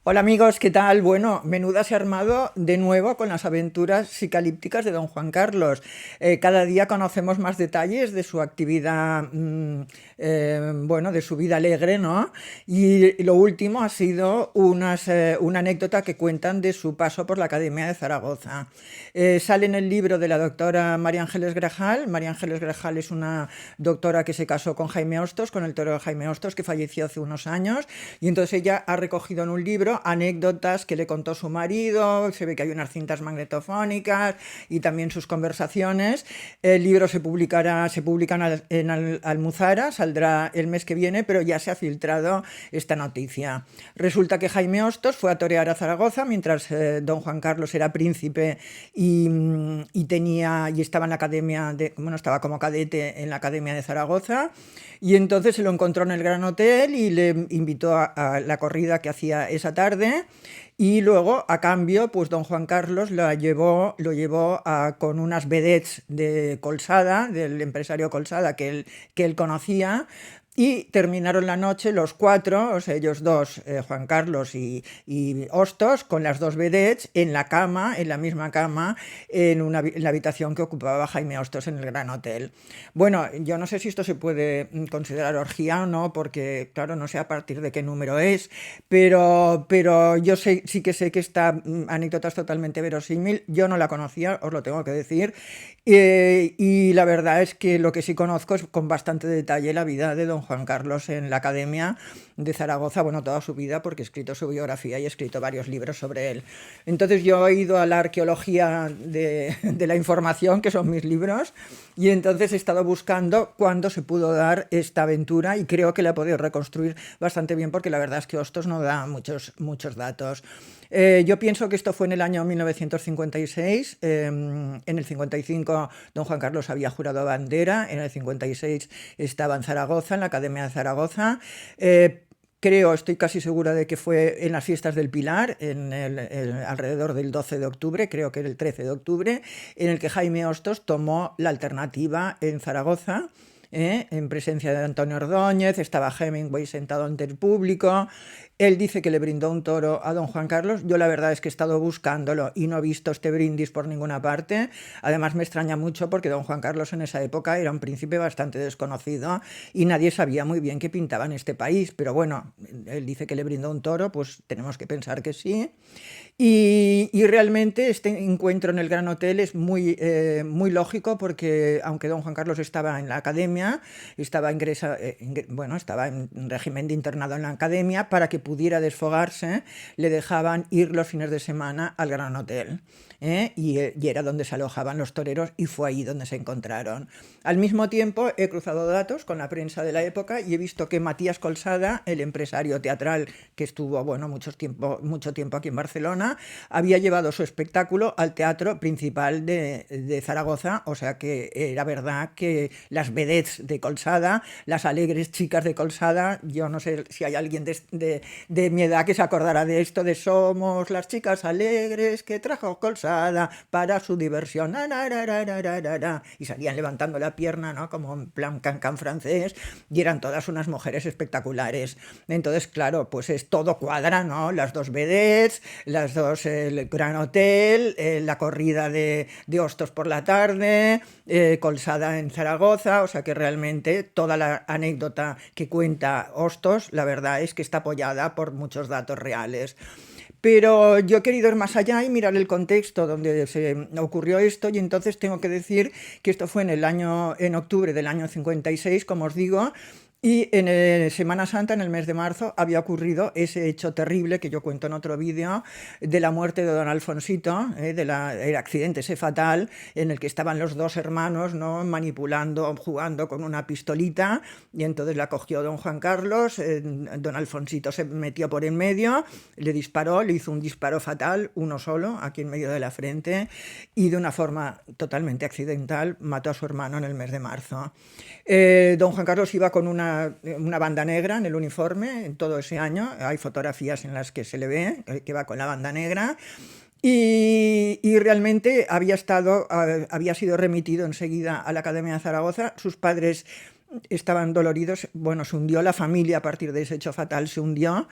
Hola amigos, ¿qué tal? Bueno, menuda se ha armado de nuevo con las aventuras psicalípticas de don Juan Carlos. Cada día conocemos más detalles de su actividad, bueno, de su vida alegre, ¿no? Y lo último ha sido una anécdota que cuentan de su paso por la Academia de Zaragoza. Sale en el libro de la doctora María Ángeles Grajal. María Ángeles Grajal es una doctora que se casó con Jaime Hostos, con el torero Jaime Hostos, que falleció hace unos años, y entonces ella ha recogido en un libro anécdotas que le contó su marido. Se ve que hay unas cintas magnetofónicas y también sus conversaciones. El libro se publica en Almuzara, saldrá el mes que viene, pero ya se ha filtrado esta noticia. Resulta que Jaime Hostos fue a torear a Zaragoza mientras don Juan Carlos era príncipe y estaba en la academia, bueno, estaba como cadete en la Academia de Zaragoza, y entonces se lo encontró en el Gran Hotel y le invitó a la corrida que hacía esa tarde. Y luego, a cambio, pues don Juan Carlos con unas vedettes de Colsada, del empresario Colsada que él conocía, y terminaron la noche los cuatro, o sea, ellos dos, Juan Carlos y Hostos, con las dos vedettes en la cama, en la misma cama, en la habitación que ocupaba Jaime Hostos en el Gran Hotel. Bueno, yo no sé si esto se puede considerar orgía o no, porque, claro, no sé a partir de qué número es, pero yo sí que sé que esta anécdota es totalmente verosímil. Yo no la conocía, os lo tengo que decir, y la verdad es que lo que sí conozco es con bastante detalle la vida de don Juan Carlos en la Academia de Zaragoza, bueno, toda su vida, porque he escrito su biografía y he escrito varios libros sobre él. Entonces yo he ido a la arqueología de la información, que son mis libros, y entonces he estado buscando cuándo se pudo dar esta aventura, y creo que la he podido reconstruir bastante bien, porque la verdad es que Hostos no da muchos datos. Yo pienso que esto fue en el año 1956. En el 55 don Juan Carlos había jurado bandera, en el 56 estaba en Zaragoza, en la Academia de Zaragoza. Estoy casi segura de que fue en las fiestas del Pilar, alrededor del 12 de octubre, creo que era el 13 de octubre, en el que Jaime Hostos tomó la alternativa en Zaragoza, en presencia de Antonio Ordóñez. Estaba Hemingway sentado ante el público. Él dice que le brindó un toro a don Juan Carlos. Yo la verdad es que he estado buscándolo y no he visto este brindis por ninguna parte. Además me extraña mucho porque don Juan Carlos en esa época era un príncipe bastante desconocido y nadie sabía muy bien qué pintaba en este país. Pero bueno, él dice que le brindó un toro, pues tenemos que pensar que sí. Y realmente este encuentro en el Gran Hotel es muy lógico, porque aunque don Juan Carlos estaba en la academia, estaba en régimen de internado en la academia, para que pudiera desfogarse, le dejaban ir los fines de semana al Gran Hotel. Y era donde se alojaban los toreros, y fue ahí donde se encontraron. Al mismo tiempo he cruzado datos con la prensa de la época y he visto que Matías Colsada, el empresario teatral que estuvo mucho tiempo aquí en Barcelona, había llevado su espectáculo al Teatro Principal de Zaragoza. O sea que era verdad que las vedettes de Colsada, las alegres chicas de Colsada, yo no sé si hay alguien de mi edad que se acordará de esto, de somos las chicas alegres que trajo Colsada para su diversión, y salían levantando la pierna, ¿no? Como en plan can francés, y eran todas unas mujeres espectaculares. Entonces, claro, pues todo cuadra, ¿no? Las dos vedettes, las dos, el Gran Hotel, la corrida de Hostos por la tarde, Colsada en Zaragoza. O sea que realmente toda la anécdota que cuenta Hostos, la verdad es que está apoyada por muchos datos reales. Pero yo he querido ir más allá y mirar el contexto donde se ocurrió esto, y entonces tengo que decir que esto fue en octubre del año 56, como os digo. Y en Semana Santa, en el mes de marzo, había ocurrido ese hecho terrible que yo cuento en otro vídeo, de la muerte de don Alfonsito, el accidente ese fatal, en el que estaban los dos hermanos, ¿no? Manipulando, jugando con una pistolita, y entonces la cogió don Juan Carlos. Don Alfonsito se metió por en medio, le disparó, le hizo un disparo fatal, uno solo, aquí en medio de la frente, y de una forma totalmente accidental mató a su hermano en el mes de marzo. Don Juan Carlos iba con una banda negra en el uniforme en todo ese año. Hay fotografías en las que se le ve que va con la banda negra. Y realmente había sido remitido enseguida a la Academia de Zaragoza. Sus padres estaban doloridos. Bueno, se hundió la familia a partir de ese hecho fatal, se hundió.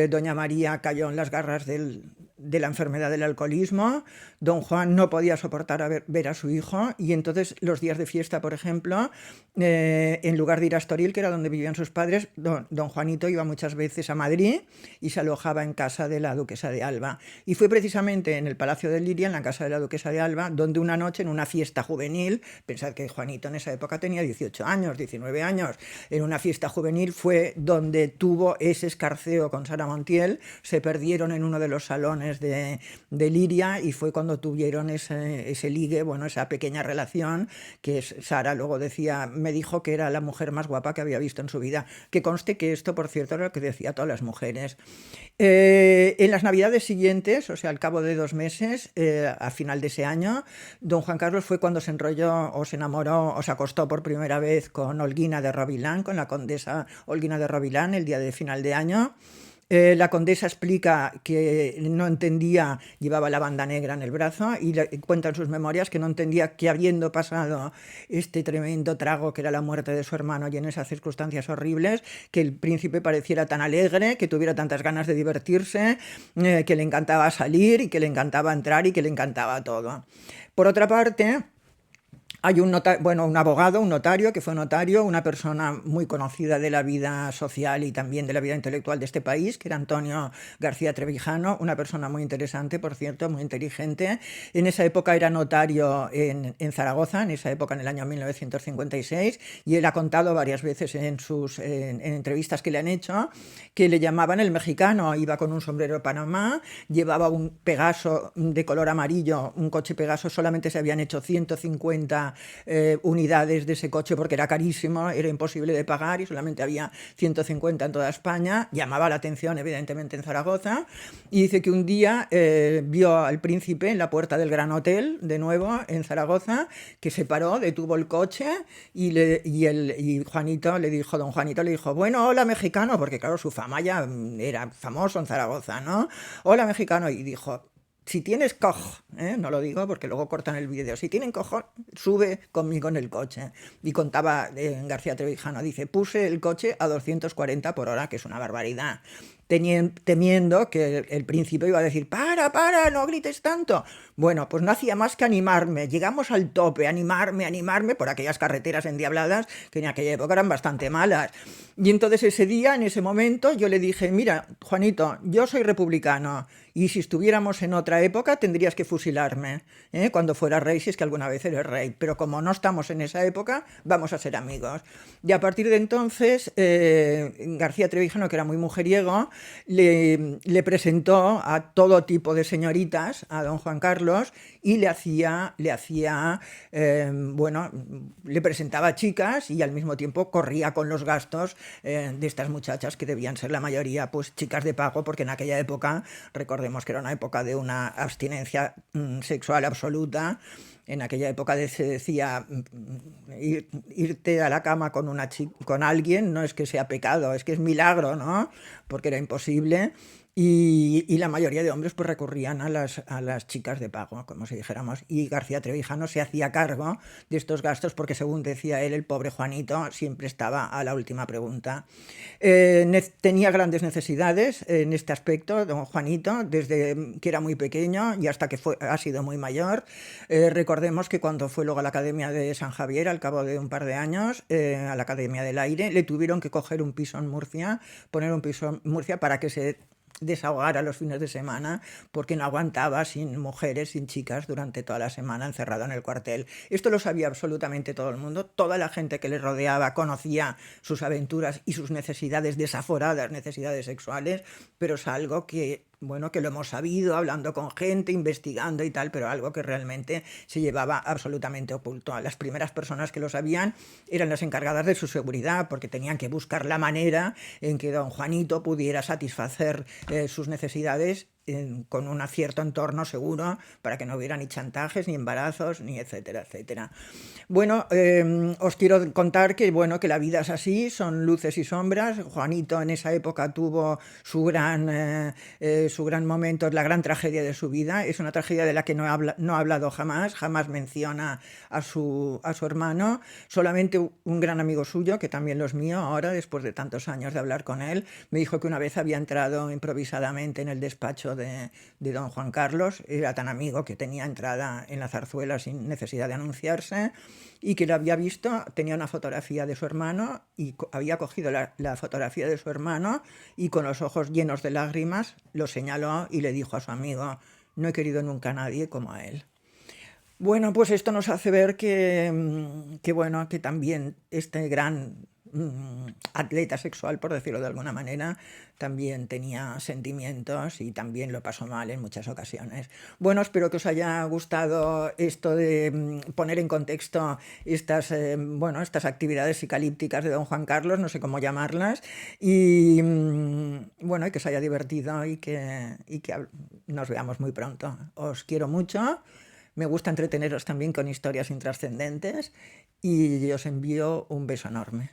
Doña María cayó en las garras de la enfermedad del alcoholismo. Don Juan no podía soportar ver a su hijo y entonces los días de fiesta, por ejemplo, en lugar de ir a Estoril, que era donde vivían sus padres, don Juanito iba muchas veces a Madrid y se alojaba en casa de la duquesa de Alba. Y fue precisamente en el Palacio de Liria, en la casa de la duquesa de Alba, donde una noche en una fiesta juvenil, pensad que Juanito en esa época tenía 18 años, 19 años, en una fiesta juvenil fue donde tuvo ese escarceo con Sara Montiel, se perdieron en uno de los salones de Liria y fue cuando tuvieron ese ligue, bueno, esa pequeña relación que Sara luego decía, me dijo que era la mujer más guapa que había visto en su vida. Que conste que esto, por cierto, era lo que decía a todas las mujeres. En las navidades siguientes, o sea, al cabo de 2 meses, a final de ese año, don Juan Carlos fue cuando se enrolló o se enamoró o se acostó por primera vez con Olguina de Rovilán, con la condesa Olguina de Rovilán, el día de final de año. La condesa explica que no entendía, llevaba la banda negra en el brazo y cuenta en sus memorias que no entendía que habiendo pasado este tremendo trago que era la muerte de su hermano y en esas circunstancias horribles, que el príncipe pareciera tan alegre, que tuviera tantas ganas de divertirse, que le encantaba salir y que le encantaba entrar y que le encantaba todo. Por otra parte, hay un abogado, un notario, que fue notario, una persona muy conocida de la vida social y también de la vida intelectual de este país, que era Antonio García Trevijano, una persona muy interesante, por cierto, muy inteligente. En esa época era notario en Zaragoza, en esa época, en el año 1956, y él ha contado varias veces en entrevistas que le han hecho que le llamaban el mexicano. Iba con un sombrero de Panamá, llevaba un Pegaso de color amarillo, un coche Pegaso, solamente se habían hecho 150 unidades de ese coche porque era carísimo, era imposible de pagar y solamente había 150 en toda España. Llamaba la atención evidentemente en Zaragoza y dice que un día vio al príncipe en la puerta del Gran Hotel, de nuevo en Zaragoza, que se paró, detuvo el coche y Juanito le dijo, don Juanito le dijo, bueno, hola mexicano, porque claro, su fama ya era famoso en Zaragoza, ¿no? Hola mexicano, y dijo, si tienes no lo digo porque luego cortan el vídeo, si tienen cojo, sube conmigo en el coche. Y contaba García Trevijano, dice, puse el coche a 240 por hora, que es una barbaridad, temiendo que el príncipe iba a decir, para, no grites tanto. Bueno, pues no hacía más que animarme, llegamos al tope, animarme por aquellas carreteras endiabladas que en aquella época eran bastante malas. Y entonces ese día, en ese momento, yo le dije, mira, Juanito, yo soy republicano y si estuviéramos en otra época tendrías que fusilarme, cuando fuera rey, si es que alguna vez eres rey, pero como no estamos en esa época, vamos a ser amigos. Y a partir de entonces, García Trevijano, que era muy mujeriego, le presentó a todo tipo de señoritas a don Juan Carlos y le presentaba chicas y al mismo tiempo corría con los gastos de estas muchachas que debían ser la mayoría pues chicas de pago, porque en aquella época, recordemos que era una época de una abstinencia sexual absoluta. En aquella época se decía, irte a la cama con alguien no es que sea pecado, es que es milagro, ¿no? Porque era imposible. Y la mayoría de hombres pues recurrían a las chicas de pago, como si dijéramos, y García Trevijano se hacía cargo de estos gastos porque, según decía él, el pobre Juanito siempre estaba a la última pregunta. Tenía grandes necesidades en este aspecto, don Juanito, desde que era muy pequeño y hasta que ha sido muy mayor. Recordemos que cuando fue luego a la Academia de San Javier, al cabo de un par de años, a la Academia del Aire, le tuvieron que coger un piso en Murcia, poner un piso en Murcia para que se desahogara los fines de semana, porque no aguantaba sin mujeres, sin chicas durante toda la semana encerrado en el cuartel. Esto lo sabía absolutamente todo el mundo, toda la gente que le rodeaba conocía sus aventuras y sus necesidades desaforadas, necesidades sexuales, pero es algo que que lo hemos sabido hablando con gente, investigando y tal, pero algo que realmente se llevaba absolutamente oculto. Las primeras personas que lo sabían eran las encargadas de su seguridad, porque tenían que buscar la manera en que don Juanito pudiera satisfacer sus necesidades con un cierto entorno seguro para que no hubiera ni chantajes, ni embarazos, ni etcétera, etcétera. Bueno, os quiero contar que, bueno, que la vida es así, son luces y sombras. Juanito en esa época tuvo su gran momento, la gran tragedia de su vida. Es una tragedia de la que no ha hablado jamás, jamás menciona a su hermano. Solamente un gran amigo suyo, que también lo es mío ahora, después de tantos años de hablar con él, me dijo que una vez había entrado improvisadamente en el despacho de don Juan Carlos. Era tan amigo que tenía entrada en la zarzuela sin necesidad de anunciarse, y que lo había visto, tenía una fotografía de su hermano y había cogido la fotografía de su hermano y con los ojos llenos de lágrimas lo señaló y le dijo a su amigo: no he querido nunca a nadie como a él. Bueno, pues esto nos hace ver bueno, que también este gran atleta sexual, por decirlo de alguna manera, también tenía sentimientos y también lo pasó mal en muchas ocasiones. Bueno, espero que os haya gustado esto de poner en contexto estas actividades psicalípticas de don Juan Carlos, no sé cómo llamarlas, y bueno, y que os haya divertido y que nos veamos muy pronto. Os quiero mucho. Me gusta entreteneros también con historias intrascendentes y os envío un beso enorme.